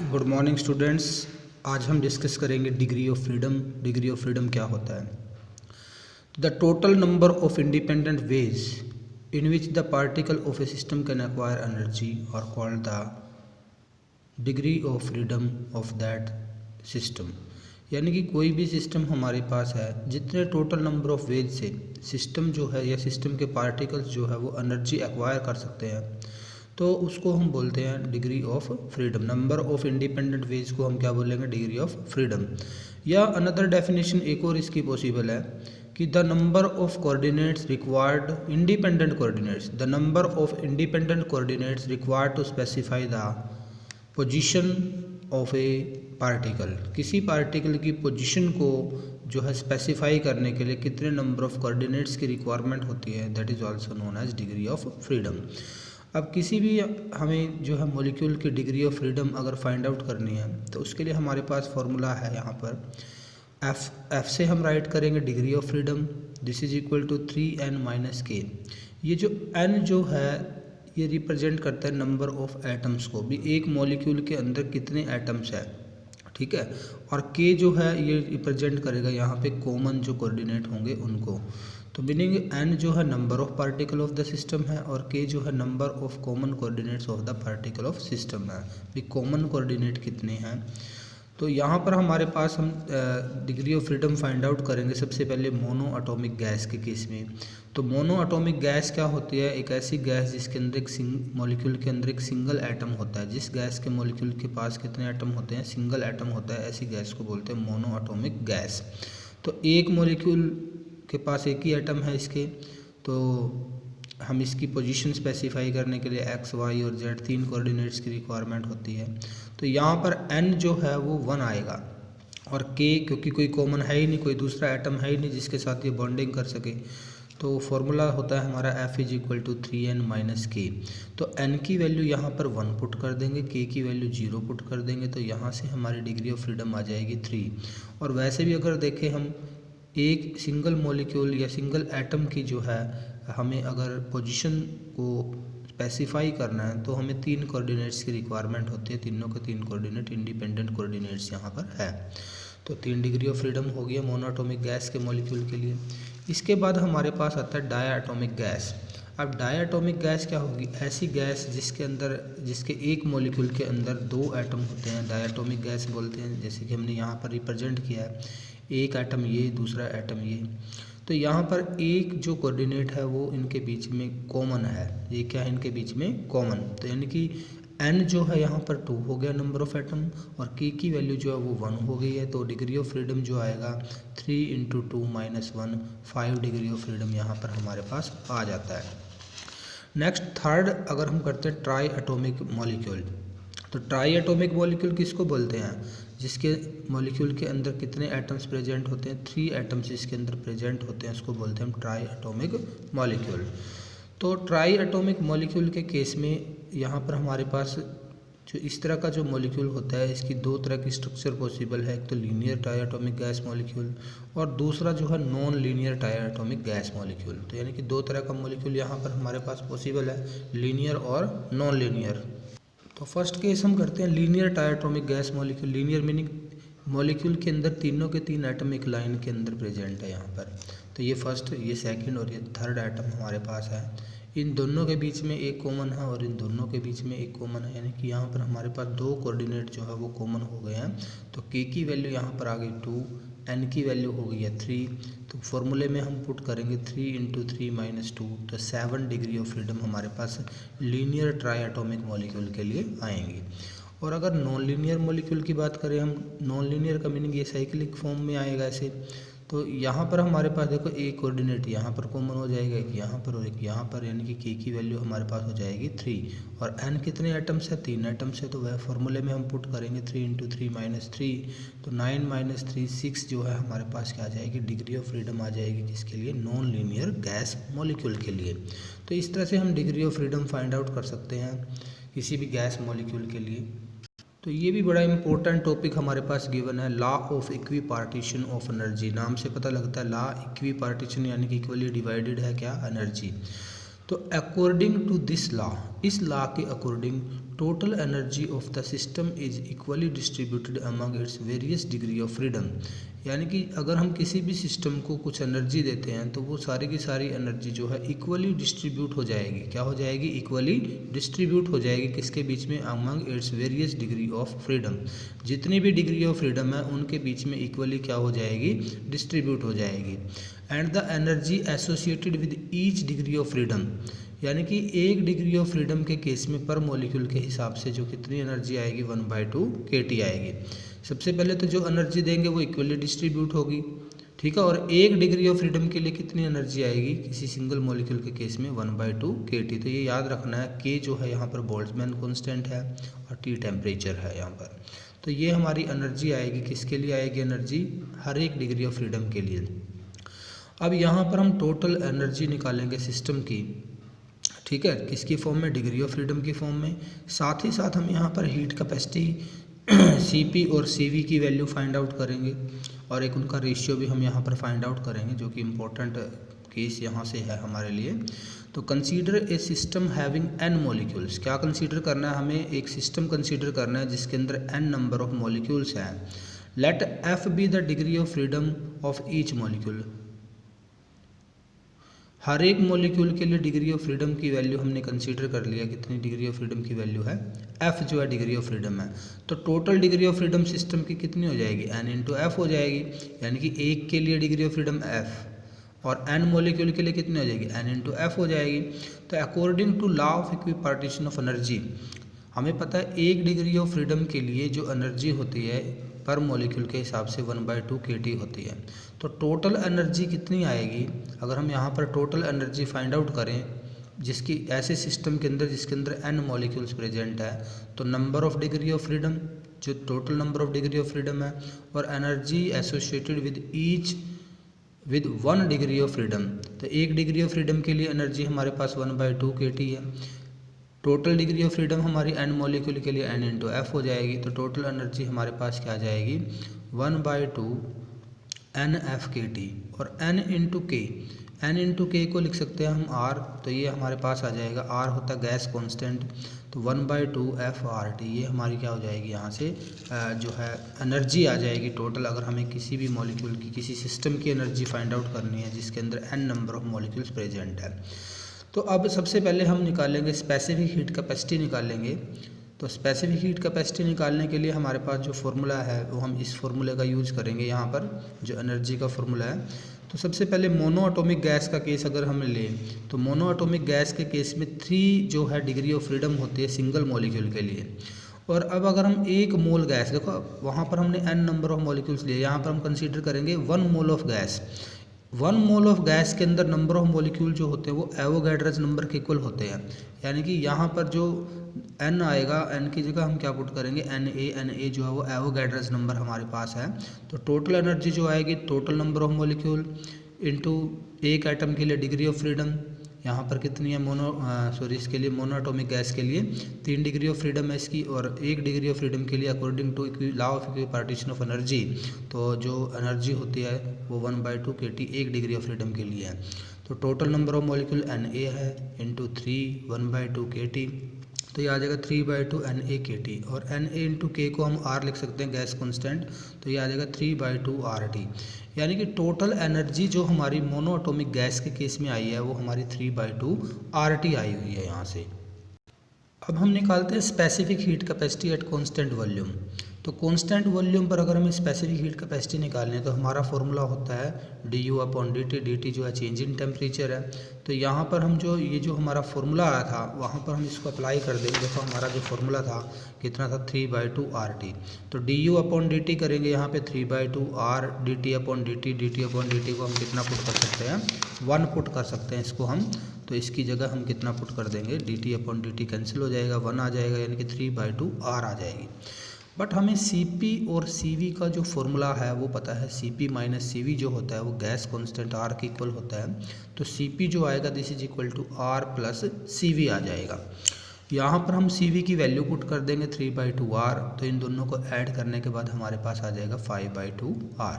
Good morning students. आज हम discuss करेंगे degree of freedom. Degree of freedom क्या होता है? The total number of independent ways in which the particle of a system can acquire energy और called the degree of freedom of that system. यानी कि कोई भी system हमारे पास है, जितने टोटल नंबर ऑफ वेज से सिस्टम जो है या सिस्टम के पार्टिकल्स जो है वो एनर्जी एक्वायर कर सकते हैं, तो उसको हम बोलते हैं degree of freedom. Number of independent ways को हम क्या बोलेंगे? Degree of freedom. या अनदर डेफिनेशन एक और इसकी पॉसिबल है कि the number of coordinates required independent coordinates, the number of independent coordinates required to specify the position of a particle. किसी पार्टिकल की पोजीशन को जो है स्पेसिफाई करने के लिए कितने नंबर ऑफ कोऑर्डिनेट्स की रिक्वायरमेंट होती है, that is also known as degree of freedom. अब किसी भी हमें जो है मॉलिक्यूल की डिग्री ऑफ फ्रीडम अगर फाइंड आउट करनी है तो उसके लिए हमारे पास फॉर्मूला है यहाँ पर एफ से हम राइट करेंगे degree of freedom, this is equal to 3n-k। ये जो n जो है ये रिप्रेजेंट करता है नंबर ऑफ एटम्स को, भी एक मॉलिक्यूल के अंदर कितने एटम्स है, ठीक है। और k जो है ये रिप्रेजेंट करेगा यहाँ पे कॉमन जो कोऑर्डिनेट होंगे उनको। तो मीनिंग n जो है number of particle of the system है और k जो है number of common coordinates of the particle of system है। भी कॉमन कोऑर्डिनेट कितने हैं, तो यहाँ पर हमारे पास हम degree of freedom find out करेंगे सबसे पहले मोनो एटॉमिक गैस के केस में। तो मोनो एटॉमिक गैस क्या होती है? एक ऐसी गैस जिसके अंदर एक मॉलिक्यूल के अंदर एक सिंगल एटम होता है। जिस गैस के मॉलिक्यूल के पास कितने एटम होते हैं? सिंगल एटम होता है। ऐसी गैस को बोलते हैं मोनो एटॉमिक गैस। तो एक मॉलिक्यूल के पास एक ही एटम है इसके, तो हम इसकी पोजीशन स्पेसिफाई करने के लिए x, y और z तीन कोऑर्डिनेट्स की रिक्वायरमेंट होती है। तो यहाँ पर n जो है वो 1 आएगा और k क्योंकि कोई कॉमन है ही नहीं, कोई दूसरा एटम है ही नहीं जिसके साथ ये बॉन्डिंग कर सके, तो फॉर्मूला होता है हमारा f is equal to 3n-k। तो n की वैल्यू यहाँ पर 1 पुट कर देंगे, k की वैल्यू 0 पुट कर देंगे, तो यहाँ से हमारी डिग्री ऑफ फ्रीडम आ जाएगी 3। और वैसे भी अगर देखें हम एक सिंगल मॉलिक्यूल या सिंगल एटम की जो है हमें अगर पोजीशन को स्पेसिफाई करना है तो हमें तीन कोऑर्डिनेट्स की रिक्वायरमेंट होती है। तीनों के तीन कोऑर्डिनेट इंडिपेंडेंट कोऑर्डिनेट्स यहाँ पर है। तो 3 डिग्री ऑफ फ्रीडम हो गया मोनोएटॉमिक गैस के मॉलिक्यूल के लिए। इसके बाद हमारे पास आता है डायएटॉमिक गैस। अब डायएटॉमिक गैस क्या होगी? ऐसी गैस जिसके एक मॉलिक्यूल के अंदर 2 एटम होते हैं, डायएटॉमिक गैस बोलते हैं। जैसे कि हमने यहाँ पर रिप्रेजेंट किया है, एक एटम ये, दूसरा एटम ये। तो यहाँ पर एक जो कोऑर्डिनेट है वो इनके बीच में कॉमन है। ये क्या है? इनके बीच में कॉमन। तो यानी कि n जो है यहाँ पर 2 हो गया नंबर ऑफ एटम और k की वैल्यू जो है वो 1 हो गई है। तो डिग्री ऑफ फ्रीडम जो आएगा 3 × 2 - 1, 5 डिग्री ऑफ फ्रीडम यहाँ पर हमारे पास आ जाता है। नेक्स्ट थर्ड अगर हम करते हैं ट्राई एटॉमिक मॉलिक्यूल। तो ट्राई एटॉमिक मॉलिक्यूल किसको बोलते हैं? जिसके मॉलिक्यूल के अंदर कितने एटम्स प्रेजेंट होते हैं? 3 एटम्स इसके अंदर प्रेजेंट होते हैं, उसको बोलते हैं हम ट्राई एटॉमिक मॉलिक्यूल। तो ट्राई एटॉमिक मॉलिक्यूल के केस में यहाँ पर हमारे पास जो इस तरह का जो मॉलिक्यूल होता है, इसकी 2 तरह की स्ट्रक्चर पॉसिबल है। एक तो लीनियर डायएटॉमिक गैस मॉलिक्यूल और दूसरा जो है non linear diatomic gas molecule. तो यानी कि 2 तरह का मॉलिक्यूल यहाँ पर हमारे पास पॉसिबल है, लीनियर और नॉन लीनियर। तो फर्स्ट केस हम करते हैं linear diatomic gas molecule. Linear meaning molecule के अंदर तीनों के तीन एटम एक लाइन के अंदर प्रेजेंट है यहाँ पर। तो ये फर्स्ट, ये सेकंड और ये थर्ड एटम हमारे पास है। इन दोनों के बीच में एक कॉमन है और इन दोनों के बीच में एक कॉमन है, यानी कि यहाँ पर हमारे पास 2 कोऑर्डिनेट जो है वो कॉमन हो गए हैं। तो k की वैल्यू यहाँ पर आ गई 2, n की वैल्यू हो गई है 3। तो फॉर्मूले में हम पुट करेंगे 3 × 3 - 2, तो 7 डिग्री ऑफ फ्रीडम हमारे पास लीनियर ट्राई एटॉमिक मॉलिक्यूल के लिए आएंगी। और अगर नॉन लीनियर मॉलिक्यूल की बात करें हम, नॉन लीनियर का मीनिंग ये साइक्लिक फॉर्म में आएगा ऐसे। तो यहाँ पर हमारे पास देखो एक कोऑर्डिनेट यहाँ पर कॉमन हो जाएगा, एक यहाँ पर और एक यहाँ पर, यानी कि k की वैल्यू हमारे पास हो जाएगी 3। और n कितने एटम्स है? 3 एटम्स है। तो वह फॉर्मूले में हम पुट करेंगे 3 × 3 - 3, तो 9 - 3 6 जो है हमारे पास क्या आ जाएगी? डिग्री ऑफ फ्रीडम आ जाएगी। किसके लिए? नॉन लीनियर गैस मॉलिक्यूल के लिए। तो इस तरह से हम degree of freedom find out कर सकते हैं किसी भी गैस मॉलिक्यूल के लिए। तो ये भी बड़ा इंपॉर्टेंट टॉपिक हमारे पास गिवन है, law of equi partition of energy. नाम से पता लगता है लॉ इक्वी पार्टीशन यानी कि इक्वली डिवाइडेड है क्या? एनर्जी। तो अकॉर्डिंग टू दिस लॉ, इस लॉ के according total energy of the system is equally distributed among its various degree of freedom. यानी कि अगर हम किसी भी सिस्टम को कुछ एनर्जी देते हैं तो वो सारी की सारी एनर्जी जो है इक्वली डिस्ट्रीब्यूट हो जाएगी। क्या हो जाएगी? इक्वली डिस्ट्रीब्यूट हो जाएगी। किसके बीच में? Among its various degree of freedom. जितनी भी डिग्री ऑफ फ्रीडम है उनके बीच में इक्वली क्या हो जाएगी? डिस्ट्रीब्यूट हो जाएगी। And the energy associated with each degree of freedom, यानी कि एक डिग्री ऑफ फ्रीडम के केस में पर मॉलिक्यूल के हिसाब से जो कितनी एनर्जी आएगी 1/2 kT आएगी। सबसे पहले तो जो एनर्जी देंगे वो इक्वली डिस्ट्रीब्यूट होगी, ठीक है। और एक डिग्री ऑफ फ्रीडम के लिए कितनी एनर्जी आएगी किसी सिंगल मॉलिक्यूल के केस में? 1/2 kT। तो ये याद रखना है, K जो है यहाँ पर बोल्ट्जमैन कांस्टेंट है और T टेम्परेचर है यहाँ पर। तो ये हमारी एनर्जी आएगी, किसके लिए आएगी एनर्जी? हर एक डिग्री ऑफ फ्रीडम के लिए। अब यहाँ पर हम टोटल एनर्जी निकालेंगे सिस्टम की, ठीक है, किसकी फॉर्म में? डिग्री ऑफ फ्रीडम की फॉर्म में। साथ ही साथ हम यहाँ पर हीट कैपेसिटी Cp और Cv की वैल्यू फाइंड आउट करेंगे और एक उनका रेशियो भी हम यहाँ पर फाइंड आउट करेंगे, जो कि इम्पोर्टेंट केस यहाँ से है हमारे लिए। तो consider a system having n molecules. क्या कंसीडर करना है हमें? एक सिस्टम कंसीडर करना है जिसके अंदर n नंबर ऑफ मॉलिक्यूल्स हैं। Let f be the degree of freedom of each molecule. हर एक मॉलिक्यूल के लिए डिग्री ऑफ फ्रीडम की वैल्यू हमने कंसीडर कर लिया। कितनी डिग्री ऑफ फ्रीडम की वैल्यू है? f जो है डिग्री ऑफ फ्रीडम है। तो total degree of freedom system की कितनी हो जाएगी? n इंटू एफ हो जाएगी। यानी कि एक के लिए डिग्री ऑफ फ्रीडम f और n मॉलिक्यूल के लिए कितनी हो जाएगी? n इंटू एफ हो जाएगी। तो according to law of equipartition of energy, हमें पता है एक डिग्री ऑफ फ्रीडम के लिए जो एनर्जी होती है पर मॉलिक्यूल के हिसाब से 1/2 kT होती है। तो टोटल एनर्जी कितनी आएगी? अगर हम यहाँ पर टोटल एनर्जी फाइंड आउट करें जिसकी ऐसे सिस्टम के अंदर जिसके अंदर n मॉलिक्यूल्स प्रेजेंट है, तो number of degree of freedom, जो total number of degree of freedom है, और energy associated with each with 1 degree of freedom. तो एक डिग्री ऑफ फ्रीडम के लिए एनर्जी हमारे पास 1/2 kT है। टोटल डिग्री ऑफ फ्रीडम हमारी n मॉलिक्यूल के लिए n इंटू एफ हो जाएगी। तो टोटल एनर्जी हमारे पास क्या आ जाएगी? 1/2 NF kT। और n इंटू के, n इंटू के को लिख सकते हैं हम R। तो ये हमारे पास आ जाएगा, R होता है गैस कांस्टेंट, तो 1/2 FRT। ये हमारी क्या हो जाएगी यहाँ से जो है एनर्जी आ जाएगी टोटल। अगर हमें किसी भी मॉलिक्यूल की, किसी सिस्टम की एनर्जी फाइंड आउट करनी है जिसके अंदर n number of molecules present है। तो अब सबसे पहले हम निकालेंगे स्पेसिफिक हीट कैपेसिटी निकालेंगे। तो स्पेसिफिक हीट कैपेसिटी निकालने के लिए हमारे पास जो फार्मूला है वो हम इस फार्मूले का यूज़ करेंगे यहाँ पर, जो एनर्जी का फार्मूला है। तो सबसे पहले मोनो एटॉमिक गैस का केस अगर हम लें तो मोनो एटॉमिक गैस के केस में 3 जो है डिग्री ऑफ फ्रीडम होती है सिंगल मॉलिक्यूल के लिए। और अब अगर हम 1 मोल गैस, देखो वहाँ पर हमने n नंबर ऑफ मॉलिक्यूल्स लिए, यहाँ पर हम कंसीडर करेंगे 1 mole of gas. 1 mole of gas के अंदर नंबर ऑफ मॉलिक्यूल जो होते हैं वो एवोगैड्रस नंबर के इक्वल होते हैं। यानी कि यहाँ पर जो n आएगा, n की जगह हम क्या पुट करेंगे? Na जो है वो एवोगैड्रस नंबर हमारे पास है। तो टोटल एनर्जी जो आएगी total number of molecule into एक एटम के लिए डिग्री ऑफ फ्रीडम। यहाँ पर कितनी है? इसके लिए मोनो एटॉमिक गैस के लिए 3 डिग्री ऑफ फ्रीडम है इसकी, और 1 डिग्री ऑफ फ्रीडम के लिए according to law of equipartition of energy, तो जो एनर्जी होती है वो 1/2 kT 1 डिग्री ऑफ फ्रीडम के लिए है। तो total number of molecule Na है इंटू 3 1/2 kT, तो ये आ जाएगा 3/2 Na kT। और Na इंटू के को हम R लिख सकते हैं गैस कॉन्स्टेंट, तो ये आ जाएगा 3/2 RT। यानी कि टोटल एनर्जी जो हमारी मोनो एटॉमिक गैस के केस में आई है वो हमारी 3/2 RT आई हुई है यहाँ से। अब हम निकालते हैं specific heat capacity at constant volume. तो कांस्टेंट वॉल्यूम पर अगर हमें स्पेसिफिक हीट कैपेसिटी निकालनी है तो हमारा फॉर्मूला होता है du/dt। dt जो है चेंज इन टेम्परेचर है। तो यहाँ पर हम ये जो हमारा फॉर्मूला आया था वहाँ पर हम इसको अप्लाई कर देंगे। देखो हमारा जो फॉर्मूला था कितना था? 3/2 RT। तो du/dt करेंगे यहाँ पे 3/2 R dt/dt। dt/dt को हम कितना पुट कर सकते हैं? 1 पुट कर सकते हैं इसको हम। तो इसकी जगह हम कितना पुट कर देंगे? dt/dt कैंसिल हो जाएगा, 1 आ जाएगा, यानी कि 3/2 R आ जाएगी। बट हमें Cp और Cv का जो फॉर्मूला है वो पता है। Cp माइनस Cv जो होता है वो गैस कांस्टेंट R के इक्वल होता है। तो Cp जो आएगा this is equal to R plus Cv आ जाएगा। यहाँ पर हम Cv की वैल्यू पुट कर देंगे 3/2 R। तो इन दोनों को ऐड करने के बाद हमारे पास आ जाएगा 5/2 R।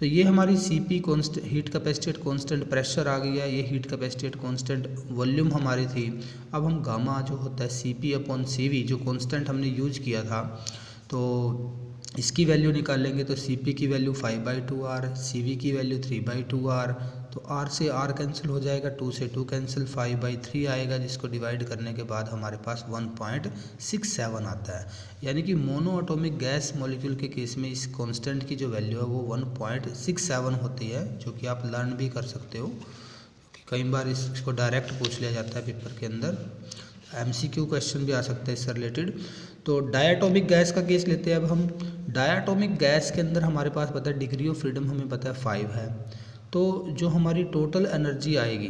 तो ये हमारी Cp constant heat capacity at constant pressure आ गई है, ये heat capacity at constant volume हमारी थी। अब हम गामा जो होता है Cp/Cv जो कॉन्स्टेंट हमने यूज किया था, तो इसकी वैल्यू निकालेंगे तो Cp की वैल्यू 5/2R, Cv की वैल्यू 3/2R, तो R से R कैंसिल हो जाएगा, 2 से 2 कैंसिल, 5/3 आएगा, जिसको डिवाइड करने के बाद हमारे पास 1.67 आता है। यानी कि मोनो एटॉमिक गैस मॉलिक्यूल के केस में इस कांस्टेंट की जो वैल्यू है वो 1.67 होती है, जो कि आप लर्न भी कर सकते हो। कई बार इसको डायरेक्ट पूछ लिया जाता है पेपर के अंदर, MCQ क्वेश्चन भी आ सकता है इससे रिलेटेड। तो डायटोमिक गैस का केस लेते हैं अब हम। डायटोमिक गैस के अंदर हमारे पास पता है डिग्री ऑफ फ्रीडम हमें पता है 5 है। तो जो हमारी टोटल एनर्जी आएगी,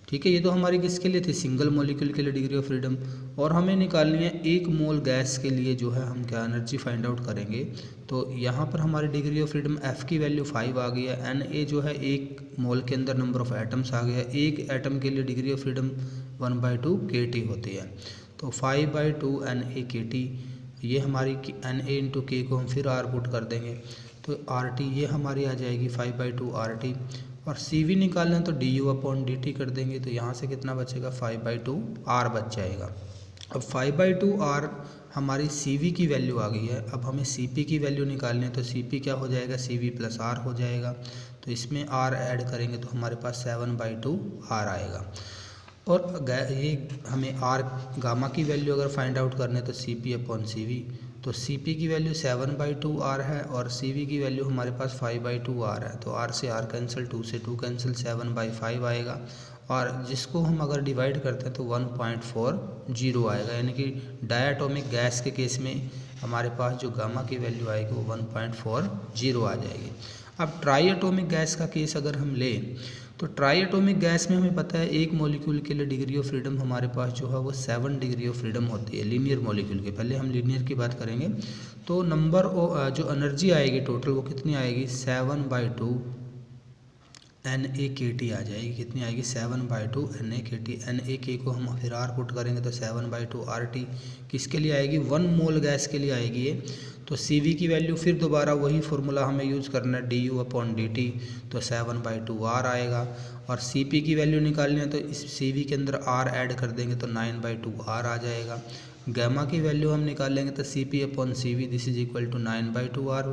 ठीक है, ये तो हमारी किसके लिए थी, सिंगल मॉलिक्यूल के लिए डिग्री ऑफ फ्रीडम, और हमें निकालनी है 1 मोल गैस के लिए जो है हम क्या एनर्जी फाइंड आउट करेंगे। तो यहाँ पर हमारी डिग्री ऑफ फ्रीडम F की वैल्यू 5 आ गई है, Na जो है 1 मोल के अंदर नंबर ऑफ एटम्स आ गया, एक एटम के लिए डिग्री ऑफ फ्रीडम 1/2 kT होती है। तो 5/2 Na kT, ये हमारी Na इंटू K को हम फिर R पुट कर देंगे, तो RT ये हमारी आ जाएगी 5/2 RT, और CV निकालना है तो du/dt कर देंगे, तो यहाँ से कितना बचेगा 5/2 R बच जाएगा। अब 5/2 R हमारी CV की वैल्यू आ गई है। अब हमें CP की वैल्यू निकालनी है, तो CP क्या हो जाएगा, CV + R हो जाएगा। तो इसमें R ऐड करेंगे तो हमारे पास 7/2 R आएगा। और ये हमें R गामा की वैल्यू अगर फाइंड आउट करने तो Cp/Cv, तो Cp की वैल्यू 7/2 R है और Cv की वैल्यू हमारे पास 5/2 R है। तो R से R कैंसिल, 2 से 2 कैंसिल, 7/5 आएगा, और जिसको हम अगर डिवाइड करते हैं तो 1.40 आएगा। यानी कि डायटोमिक गैस के केस में हमारे पास जो गामा की वैल्यू आएगी वो 1.40 आ जाएगी। अब ट्राई एटॉमिक गैस का केस अगर हम लें, तो ट्राई एटॉमिक गैस में हमें पता है एक मॉलिक्यूल के लिए डिग्री ऑफ फ्रीडम हमारे पास जो है वो 7 डिग्री ऑफ फ्रीडम होती है लीनियर मॉलिक्यूल के। पहले हम लीनियर की बात करेंगे, तो नंबर जो एनर्जी आएगी टोटल वो कितनी आएगी, 7/2 Na kT आ जाएगी। कितनी आएगी, 7/2 Na kT। Na k को हम फिर R पुट करेंगे तो 7/2 RT किसके लिए आएगी, 1 मोल गैस के लिए आएगी ये। तो CV की वैल्यू फिर दोबारा वही फार्मूला हमें यूज़ करना है, du/dt, तो 7/2 R आएगा। और CP की वैल्यू निकालनी है तो इस CV के अंदर R ऐड कर देंगे तो 9/2 R आ जाएगा। गामा की वैल्यू हम निकालेंगे तो Cp/Cv this is equal to 9/2 R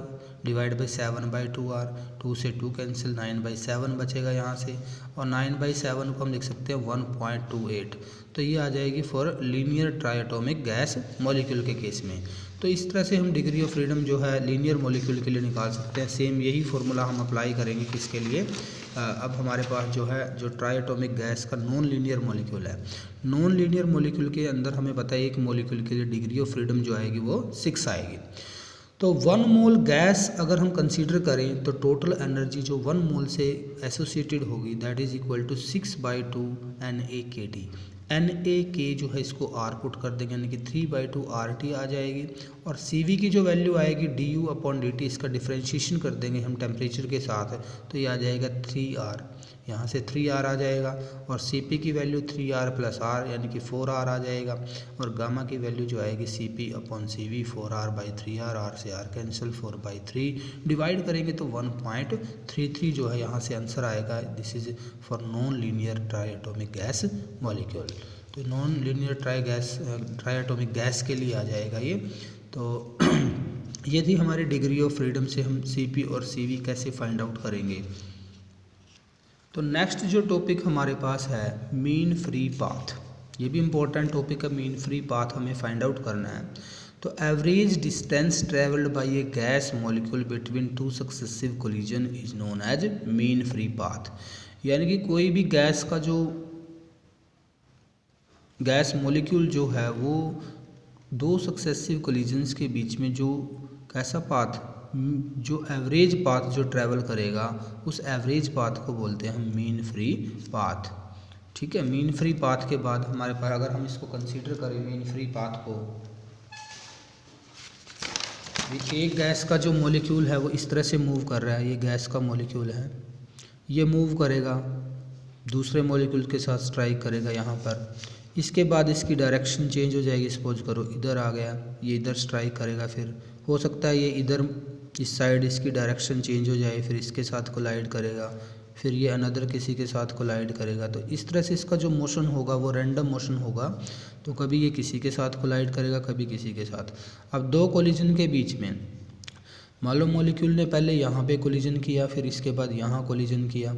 divide by 7/2 R, 2 से 2 कैंसिल, 9/7 बचेगा यहाँ से, और 9/7 को हम लिख सकते हैं 1.28। तो ये आ जाएगी for linear triatomic gas molecule के केस में। तो इस तरह से हम डिग्री ऑफ फ्रीडम जो है लीनियर मॉलिक्यूल के लिए निकाल सकते हैं। सेम यही फार्मूला हम अप्लाई करेंगे किसके लिए, अब हमारे पास जो है जो ट्राइएटॉमिक गैस का नॉन लीनियर मॉलिक्यूल है। नॉन लीनियर मॉलिक्यूल के अंदर हमें पता है एक मॉलिक्यूल के लिए डिग्री ऑफ फ्रीडम जो आएगी वो 6 आएगी। तो 1 मोल गैस अगर हम कंसीडर करें तो टोटल एनर्जी जो 1 मोल से एसोसिएटेड होगी that is equal to 6/2 Na kT। Na k जो है इसको R पुट कर देंगे, यानी कि 3/2 RT आ जाएगी। और CV की जो वैल्यू आएगी du/dt, इसका डिफ्रेंशिएशन कर देंगे हम टेम्परेचर के साथ, तो ये आ जाएगा 3R, यहाँ से 3R आ जाएगा। और CP की वैल्यू 3R + R यानी कि 4R आ जाएगा। और गामा की वैल्यू जो आएगी Cp/Cv 4R/3R, R से R कैंसिल, 4/3 डिवाइड करेंगे तो 1.33 जो है यहाँ से आंसर आएगा। This is for non linear triatomic gas molecule. तो नॉन लीनियर ट्राइएटॉमिक गैस के लिए आ जाएगा ये। तो ये थी हमारी डिग्री ऑफ फ्रीडम से हम Cp और Cv कैसे फाइंड आउट करेंगे। तो नेक्स्ट जो टॉपिक हमारे पास है मीन फ्री पाथ, ये भी इम्पोर्टेंट टॉपिक है। मीन फ्री पाथ हमें फाइंड आउट करना है। तो average distance travelled by a gas molecule between 2 successive collision is known as mean free path. यानी कि कोई भी गैस का जो गैस मॉलिक्यूल जो है वो 2 सक्सेसिव कोलिजन्स के बीच में जो कैसा पाथ, जो एवरेज पाथ जो ट्रैवल करेगा उस एवरेज पाथ को बोलते हैं हम मीन फ्री पाथ। ठीक है, मीन फ्री पाथ के बाद हमारे पास अगर हम इसको कंसीडर करें मीन फ्री पाथ को, एक गैस का जो मॉलिक्यूल है वो इस तरह से मूव कर रहा है, ये गैस का मॉलिक्यूल है, ये मूव करेगा दूसरे मॉलिक्यूल के साथ स्ट्राइक करेगा यहाँ पर। इसके बाद इसकी डायरेक्शन चेंज हो जाएगी, सपोज करो इधर आ गया, ये इधर स्ट्राइक करेगा, फिर हो सकता है ये इधर इस साइड इसकी डायरेक्शन चेंज हो जाए, फिर इसके साथ कोलाइड करेगा, फिर ये अनदर किसी के साथ कोलाइड करेगा। तो इस तरह से इसका जो मोशन होगा वो रैंडम मोशन होगा। तो कभी ये किसी के साथ कोलाइड करेगा, कभी किसी के साथ। अब दो कोलिजन के बीच में मान लो मॉलिक्यूल ने पहले यहाँ पे कोलिजन किया, फिर इसके बाद यहाँ कोलिजन किया,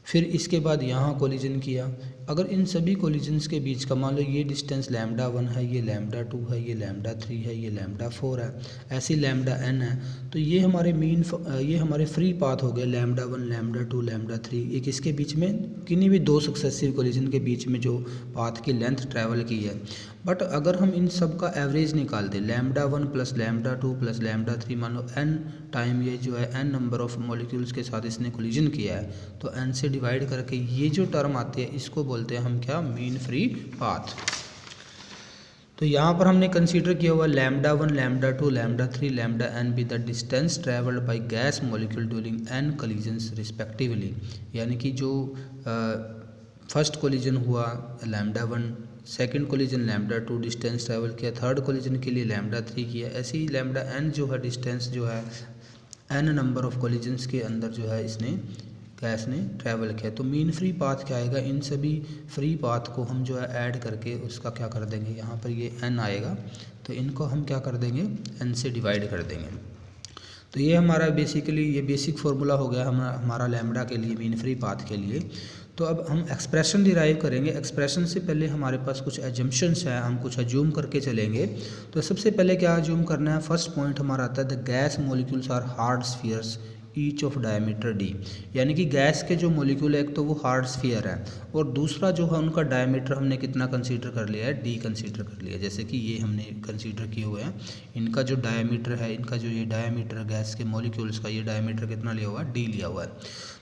फिर इसके बाद यहाँ कोलिजन किया। अगर इन सभी कोलिजन्स के बीच का मान लो ये डिस्टेंस λ1 है, ये λ2 है, ये λ3 है, ये λ4 है, ऐसी λn है, तो ये हमारे फ्री पाथ हो गए λ1 λ2 λ3। एक इसके बीच में किन्हीं भी दो सक्सेसिव कोलिजन के बीच में जो पाथ की लेंथ ट्रैवल की है। बट अगर हम इन सब का एवरेज निकाल दें λ1 प्लस λ2 प्लस λ3, मान लो n टाइम ये जो है n नंबर ऑफ मॉलिक्यूल्स के साथ इसने कोलिजन किया है, तो n से डिवाइड करके ये जो टर्म आती है इसको बोलते हैं हम क्या, मीन फ्री पाथ। तो यहाँ पर हमने कंसीडर किया हुआ λ1 λ2 λ3 λn be the distance travelled by gas molecule during n collisions respectively. यानी कि जो फर्स्ट कोलिजन हुआ λ1, सेकंड कोलिजन λ2 डिस्टेंस ट्रैवल किया, थर्ड कोलिजन के लिए λ3 किया, ऐसे ही λn जो है डिस्टेंस जो है n नंबर ऑफ कोलिजन्स के अंदर जो है इसने गैस ने ट्रैवल किया। तो मीन फ्री पाथ क्या आएगा, इन सभी फ्री पाथ को हम जो है ऐड करके उसका क्या कर देंगे, यहाँ पर ये n आएगा, तो इनको हम क्या कर देंगे, n से डिवाइड कर देंगे। तो ये हमारा बेसिकली ये बेसिक फार्मूला हो गया हमारा लैम्ब्डा के लिए, मीन फ्री पाथ के लिए। तो अब हम एक्सप्रेशन डिराइव करेंगे। एक्सप्रेशन से पहले हमारे पास कुछ एजम्पशंस हैं, हम कुछ अज्यूम करके चलेंगे। तो सबसे पहले क्या अज्यूम करना है, फर्स्ट पॉइंट हमारा आता है the gas molecules are hard spheres each of diameter d। यानी कि गैस के जो मॉलिक्यूल है एक तो वो हार्ड स्फीयर है, और दूसरा जो है उनका डायमीटर हमने कितना कंसीडर कर लिया है, d कंसीडर कर लिया है। जैसे कि ये हमने कंसीडर किए हुए हैं, इनका जो डायमीटर है, इनका जो ये डायमीटर गैस के मॉलिक्यूल्स का ये डायमीटर कितना लिया हुआ है, d लिया हुआ है।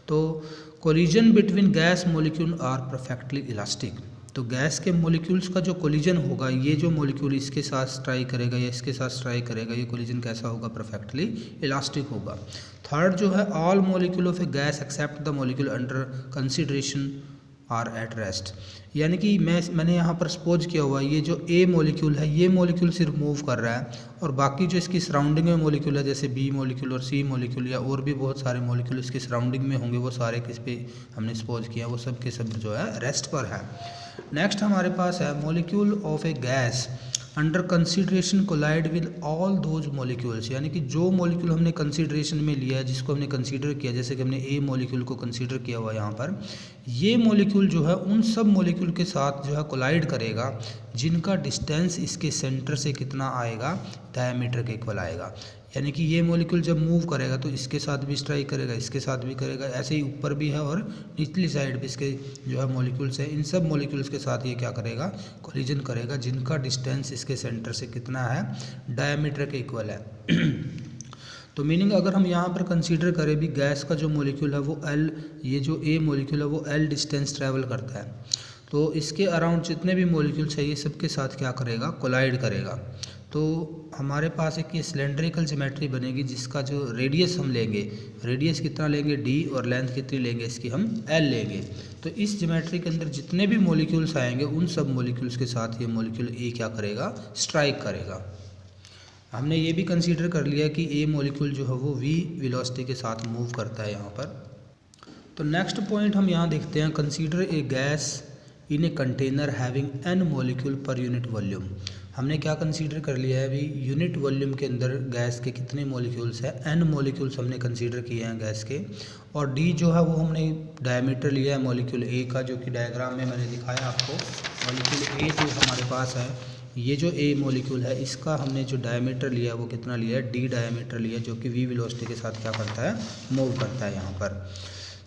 तो collision between gas molecule are perfectly elastic. तो गैस के मॉलिक्यूल्स का जो कोलिजन होगा, ये जो मॉलिक्यूल इसके साथ स्ट्राइक करेगा या इसके साथ स्ट्राइक करेगा, ये कोलिजन कैसा होगा, परफेक्टली इलास्टिक होगा। थर्ड जो है all molecule of a gas except the molecule under consideration are at rest. यानी कि मैंने यहाँ पर सपोज किया हुआ ये जो ए मॉलिक्यूल है, ये मॉलिक्यूल सिर्फ मूव कर रहा है, और बाकी जो इसकी सराउंडिंग में मॉलिक्यूल है जैसे बी मॉलिक्यूल और सी मॉलिक्यूल या और भी बहुत सारे मॉलिक्यूल इसकी सराउंडिंग में होंगे, वो सारे किस पे हमने सपोज किया, वो सब के सब जो है रेस्ट पर है। नेक्स्ट हमारे पास है molecule of a gas under consideration collide with all those molecules. यानी कि जो मॉलिक्यूल हमने कंसिडरेशन में लिया है, जिसको हमने कंसीडर किया, जैसे कि हमने ए मॉलिक्यूल को कंसीडर किया हुआ यहाँ पर, ये मॉलिक्यूल जो है उन सब मॉलिक्यूल के साथ जो है कोलाइड करेगा जिनका डिस्टेंस इसके सेंटर से कितना आएगा, डायमीटर के इक्वल आएगा। यानी कि ये मॉलिक्यूल जब मूव करेगा तो इसके साथ भी स्ट्राइक करेगा, इसके साथ भी करेगा, ऐसे ही ऊपर भी है और निचली साइड भी इसके जो है मॉलिक्यूल्स है, इन सब मॉलिक्यूल्स के साथ ये क्या करेगा, कोलिजन करेगा, जिनका डिस्टेंस इसके सेंटर से कितना है, डायमीटर के इक्वल है। तो मीनिंग अगर हम यहाँ पर कंसीडर करें भी गैस का जो मॉलिक्यूल है वो L, ये जो ए मॉलिक्यूल है वो L डिस्टेंस ट्रैवल करता है, तो इसके अराउंड जितने भी मॉलिक्यूल्स है ये सब के साथ क्या करेगा, कोलाइड करेगा। तो हमारे पास एक ये सिलेंड्रिकल ज्योमेट्री बनेगी जिसका जो रेडियस हम लेंगे, रेडियस कितना लेंगे d, और लेंथ कितनी लेंगे इसकी हम l लेंगे। तो इस ज्योमेट्री के अंदर जितने भी मॉलिक्यूल्स आएंगे उन सब मॉलिक्यूल्स के साथ ये मॉलिक्यूल A क्या करेगा, स्ट्राइक करेगा। हमने ये भी कंसीडर कर लिया कि ए मॉलिक्यूल जो है वो v वेलोसिटी के साथ मूव करता है यहाँ पर। तो नेक्स्ट पॉइंट हम यहाँ देखते हैं, consider a gas in a container having n molecule per unit volume. हमने क्या कंसीडर कर लिया है अभी, यूनिट वॉल्यूम के अंदर गैस के कितने मॉलिक्यूल्स हैं, n मॉलिक्यूल्स हमने कंसीडर किए हैं गैस के, और d जो है वो हमने डायमीटर लिया है मॉलिक्यूल A का, जो कि डायग्राम में मैंने दिखाया आपको। मॉलिक्यूल A जो हमारे पास है, ये जो A मॉलिक्यूल है इसका हमने जो डायमीटर लिया है वो कितना लिया है, d डायमीटर लिया है, जो कि v वेलोसिटी के साथ क्या करता है, मूव करता है यहाँ पर।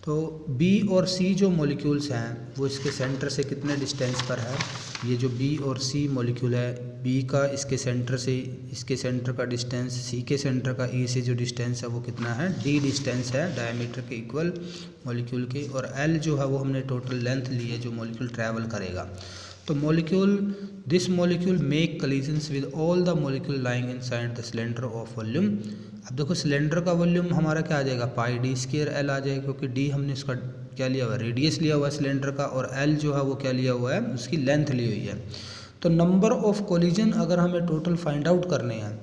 तो B और C जो मॉलिक्यूल्स हैं वो इसके सेंटर से कितने डिस्टेंस पर है, ये जो B और C मॉलिक्यूल है, B का इसके सेंटर से, इसके सेंटर का डिस्टेंस, C के सेंटर का E से जो डिस्टेंस है वो कितना है, D डिस्टेंस है डायमीटर के इक्वल मॉलिक्यूल के, और L जो है वो हमने टोटल लेंथ ली है जो मॉलिक्यूल ट्रैवल करेगा। तो this molecule make collisions with all the molecule lying inside the cylinder of volume. अब देखो सिलेंडर का वॉल्यूम हमारा क्या आ जाएगा, पाई d स्क्वायर L आ जाएगा, क्योंकि d हमने इसका क्या लिया हुआ है, रेडियस लिया हुआ है सिलेंडर का, और L जो है वो क्या लिया हुआ है, उसकी लेंथ ली हुई है। तो नंबर ऑफ कोलिजन अगर हमें टोटल फाइंड आउट करने हैं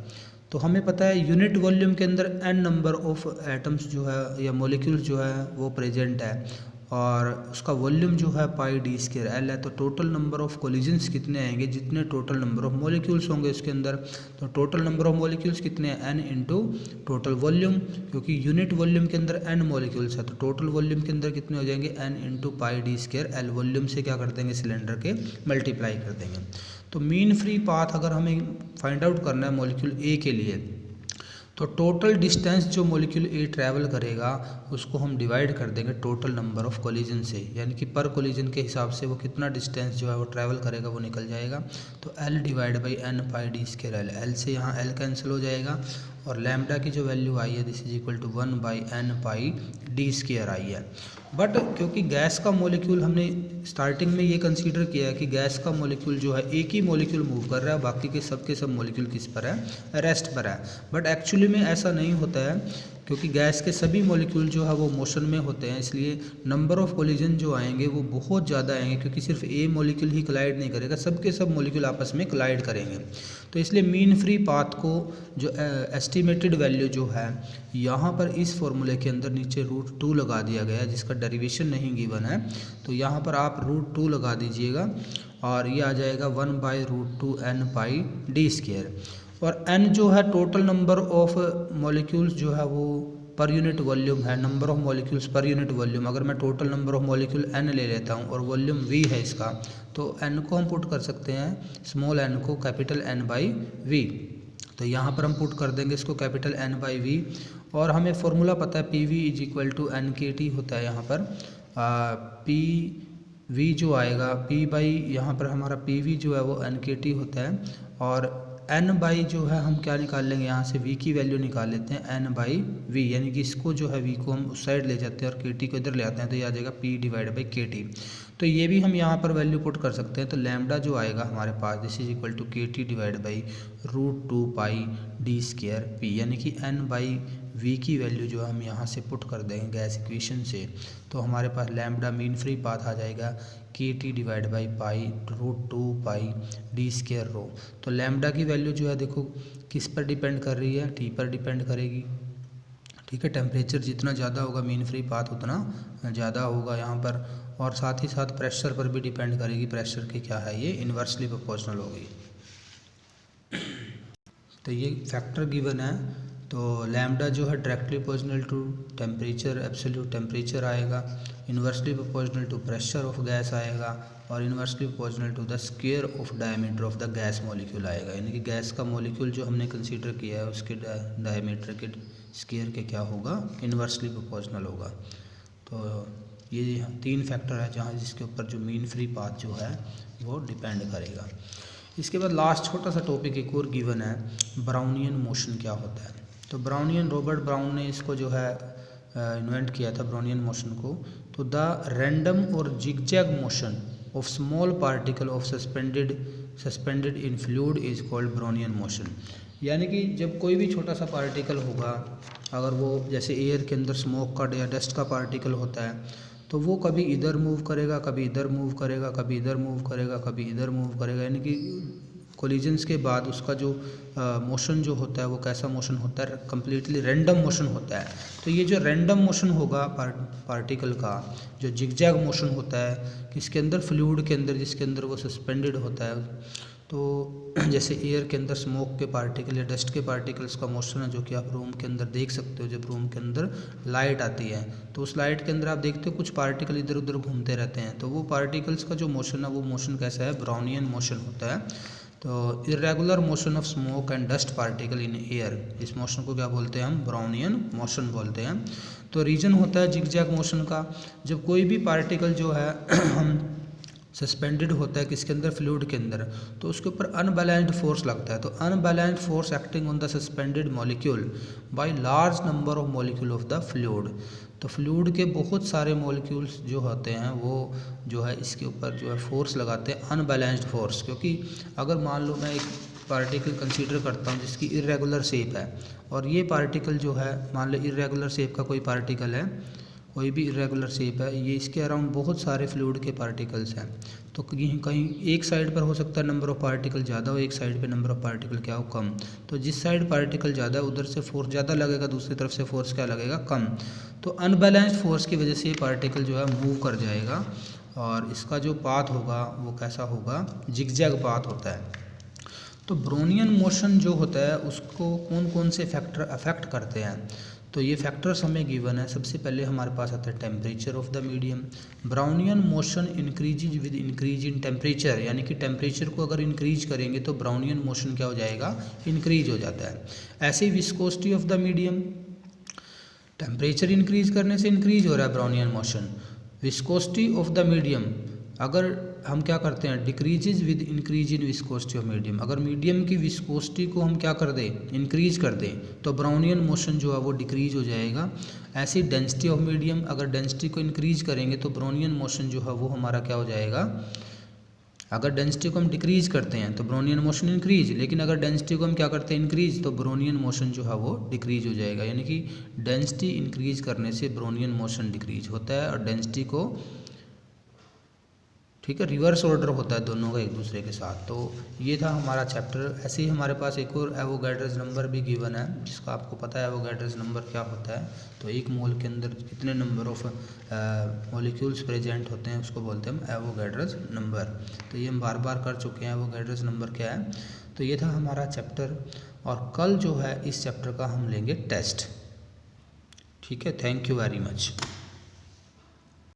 तो हमें पता है यूनिट वॉल्यूम के अंदर n नंबर ऑफ एटम्स जो है या मॉलिक्यूल्स जो है वो प्रेजेंट है और उसका वॉल्यूम जो है पाई डी स्क्वायर एल है। तो टोटल नंबर ऑफ कोलिजन्स कितने आएंगे, जितने टोटल नंबर ऑफ मॉलिक्यूल्स होंगे उसके अंदर। तो टोटल नंबर ऑफ मॉलिक्यूल्स कितने हैं, n इंटू टोटल वॉल्यूम, क्योंकि यूनिट वॉल्यूम के अंदर n मॉलिक्यूल्स है तो टोटल वॉल्यूम के अंदर कितने हो जाएंगे, n into pi D square L. Volume से क्या कर देंगे, सिलेंडर के मल्टीप्लाई कर देंगे। तो मीन फ्री पाथ अगर हमें फाइंड आउट करना है मॉलिक्यूल ए के लिए, तो टोटल डिस्टेंस जो मॉलिक्यूल ए ट्रैवल करेगा उसको हम डिवाइड कर देंगे टोटल नंबर ऑफ कोलिजन से, यानी कि पर कोलिजन के हिसाब से वो कितना डिस्टेंस जो है वो ट्रैवल करेगा वो निकल जाएगा। तो l divide by N pi D square l, l से यहाँ एल कैंसिल हो जाएगा और लैम्डा की जो वैल्यू आई है this is equal to 1 by N pi D square आई है। बट क्योंकि गैस का मॉलिक्यूल हमने स्टार्टिंग में ये कंसीडर किया है कि गैस का मॉलिक्यूल जो है एक ही मॉलिक्यूल मूव कर रहा है, बाकी के सब मॉलिक्यूल किस पर है, रेस्ट पर है। बट एक्चुअली में ऐसा नहीं होता है, क्योंकि गैस के सभी मॉलिक्यूल जो है वो मोशन में होते हैं, इसलिए नंबर ऑफ कोलिजन जो आएंगे वो बहुत ज़्यादा आएंगे, क्योंकि सिर्फ ए मॉलिक्यूल ही कोलाइड नहीं करेगा, सबके सब मॉलिक्यूल आपस में कोलाइड करेंगे। तो इसलिए मीन फ्री पाथ को जो एस्टिमेटेड वैल्यू जो है यहाँ पर इस फॉर्मूले के अंदर नीचे √2 लगा दिया गया है, जिसका डेरिवेशन नहीं गिवन है। तो यहाँ पर आप √2 लगा दीजिएगा और ये आ जाएगा 1 by √2 n pi D square. और n जो है टोटल नंबर ऑफ मॉलिक्यूल्स जो है वो पर यूनिट वॉल्यूम है, number of molecules per unit volume. अगर मैं total number of molecule n ले लेता हूँ और वॉल्यूम v है इसका, तो n को हम पुट कर सकते हैं, स्मॉल n को कैपिटल N बाई v। तो यहाँ पर हम पुट कर देंगे इसको कैपिटल N बाई v, और हमें फॉर्मूला पता है p v is equal to n k t होता है। यहाँ पर पी वी जो आएगा p बाई, यहाँ पर हमारा पी वी जो है वो एन के टी होता है, और n बाई जो है हम क्या निकाल लेंगे, यहाँ से v की वैल्यू निकाल लेते हैं n बाई v, यानी कि इसको जो है v को हम उस साइड ले जाते हैं और kt को इधर ले आते हैं, तो ये आ जाएगा p डिवाइड बाई kt। तो ये भी हम यहाँ पर वैल्यू पुट कर सकते हैं। तो लैम्डा जो आएगा हमारे पास this is equal to kt divide by √2 pi D square p, यानी कि n बाई v की वैल्यू जो हम यहाँ से पुट कर देंगे गैस इक्वेशन से, तो हमारे पास लैम्डा मीन फ्री पाथ आ जाएगा kt divide by pi √2 pi D square rho. तो लैम्डा की वैल्यू जो है देखो किस पर डिपेंड कर रही है, t पर डिपेंड करेगी। ठीक है, टेम्परेचर जितना ज़्यादा होगा मीन फ्री पाथ उतना ज़्यादा होगा यहाँ पर, और साथ ही साथ प्रेशर पर भी डिपेंड करेगी, प्रेशर की क्या है ये इन्वर्सली प्रोपोर्शनल होगी। तो ये फैक्टर गिवन है। तो लैम्डा जो है directly proportional to temperature, absolute temperature आएगा, inversely proportional to pressure of gas आएगा, और inversely proportional to the square of diameter of the gas molecule आएगा। यानी कि गैस का मॉलिक्यूल जो हमने कंसीडर किया है उसके डायमीटर के स्क्वायर के क्या होगा, इन्वर्सली प्रोपोर्शनल होगा। तो ये 3 फैक्टर है जहाँ जिसके ऊपर जो मीन फ्री पाथ जो है वो डिपेंड करेगा। इसके बाद लास्ट छोटा सा टॉपिक एक और गिवन है, ब्राउनियन मोशन क्या होता है। तो ब्राउनियन, रॉबर्ट ब्राउन ने इसको जो है इन्वेंट किया था ब्राउनियन मोशन को। तो द रैंडम और zigzag motion of small particle of suspended in fluid is called Brownian motion. यानी कि जब कोई भी छोटा सा पार्टिकल होगा, अगर वो जैसे एयर के अंदर स्मोक का या डस्ट का पार्टिकल होता है, तो वो कभी इधर मूव करेगा, कभी इधर मूव करेगा, कभी इधर मूव करेगा, कभी इधर मूव करेगा। यानी कि कोलिजन्स के बाद उसका जो मोशन जो होता है वो कैसा मोशन होता है, कम्प्लीटली रैंडम मोशन होता है। तो ये जो रैंडम मोशन होगा पार्टिकल का, जो जिगजैग मोशन होता है किसके अंदर, फ्लूइड के अंदर, जिसके अंदर वो सस्पेंडेड होता है। तो जैसे एयर के अंदर स्मोक के पार्टिकल या डस्ट के पार्टिकल्स का मोशन है, जो कि आप रूम के अंदर देख सकते हो। जब रूम के अंदर लाइट आती है तो उस लाइट के अंदर आप देखते हो कुछ पार्टिकल इधर उधर घूमते रहते हैं, तो वो पार्टिकल्स का जो मोशन है वो मोशन कैसा है, ब्राउनियन मोशन होता है। तो irregular motion of smoke and dust particle in air, इस मोशन को क्या बोलते हैं हम, ब्राउनियन मोशन बोलते हैं। तो रीजन होता है जिगजैग मोशन का, जब कोई भी पार्टिकल जो है हम सस्पेंडेड होता है किसके अंदर, फ्लूइड के अंदर, तो उसके ऊपर अनबैलेंस्ड फोर्स लगता है। तो unbalanced force acting on the suspended molecule by large number of molecule of the fluid. तो फ्लूइड के बहुत सारे मॉलिक्यूल्स जो होते हैं वो जो है इसके ऊपर जो है फोर्स लगाते हैं, अनबैलेंस्ड फोर्स। क्योंकि अगर मान लो मैं एक पार्टिकल कंसीडर करता हूँ जिसकी इरेगुलर शेप है, और ये पार्टिकल जो है मान लो इरेगुलर शेप का कोई पार्टिकल है, कोई भी इरेगुलर शेप है, ये इसके अराउंड बहुत सारे फ्लूइड के पार्टिकल्स हैं। तो कहीं कहीं एक साइड पर हो सकता है नंबर ऑफ़ पार्टिकल ज़्यादा हो, एक साइड पे नंबर ऑफ़ पार्टिकल क्या हो, कम। तो जिस साइड पार्टिकल ज़्यादा है उधर से फोर्स ज़्यादा लगेगा, दूसरी तरफ से फोर्स क्या लगेगा, कम। तो अनबैलेंस्ड फोर्स की वजह से ये पार्टिकल जो है मूव कर जाएगा और इसका जो पाथ होगा वो कैसा होगा, जिगजैग पाथ होता है। तो ब्रोनियन मोशन जो होता है उसको कौन कौन से फैक्टर अफेक्ट करते हैं, तो ये फैक्टर्स हमें गिवन है। सबसे पहले हमारे पास आता है temperature of the medium. Brownian motion increases with increase in temperature, यानी कि टेम्परेचर को अगर इंक्रीज करेंगे तो ब्राउनियन मोशन क्या हो जाएगा, इंक्रीज हो जाता है। ऐसे ही viscosity of the medium, temperature increase करने से इंक्रीज हो रहा है Brownian motion. Viscosity of the medium, अगर हम क्या करते हैं, decreases with increase in viscosity of medium, अगर मीडियम की विस्कोसिटी को हम क्या कर दें, इंक्रीज कर दें, तो ब्राउनियन मोशन जो है वो डिक्रीज हो जाएगा। ऐसी डेंसिटी ऑफ मीडियम, अगर डेंसिटी को इंक्रीज करेंगे तो ब्राउनियन मोशन जो है वो हमारा क्या हो जाएगा, अगर डेंसिटी को हम डिक्रीज करते हैं तो ब्रोनियन मोशन इंक्रीज, लेकिन अगर डेंसिटी को हम क्या करते हैं, इंक्रीज, तो ब्रोनियन मोशन जो है वो डिक्रीज हो जाएगा। यानी कि डेंसिटी इंक्रीज करने से ब्रोनियन मोशन डिक्रीज होता है और डेंसिटी को, ठीक है, रिवर्स ऑर्डर होता है दोनों का एक दूसरे के साथ। तो ये था हमारा चैप्टर। ऐसे ही हमारे पास एक और एवोगैड्रोस नंबर भी गिवन है, जिसका आपको पता है एवोगैड्रोस नंबर क्या होता है। तो एक मोल के अंदर कितने नंबर ऑफ मॉलिक्यूल्स प्रेजेंट होते हैं उसको बोलते हैं हम एवोगैड्रोस नंबर। तो ये हम बार बार कर चुके हैं, एवोगैड्रोस नंबर क्या है। तो ये था हमारा चैप्टर, और कल जो है इस चैप्टर का हम लेंगे टेस्ट। ठीक है, थैंक यू वेरी मच।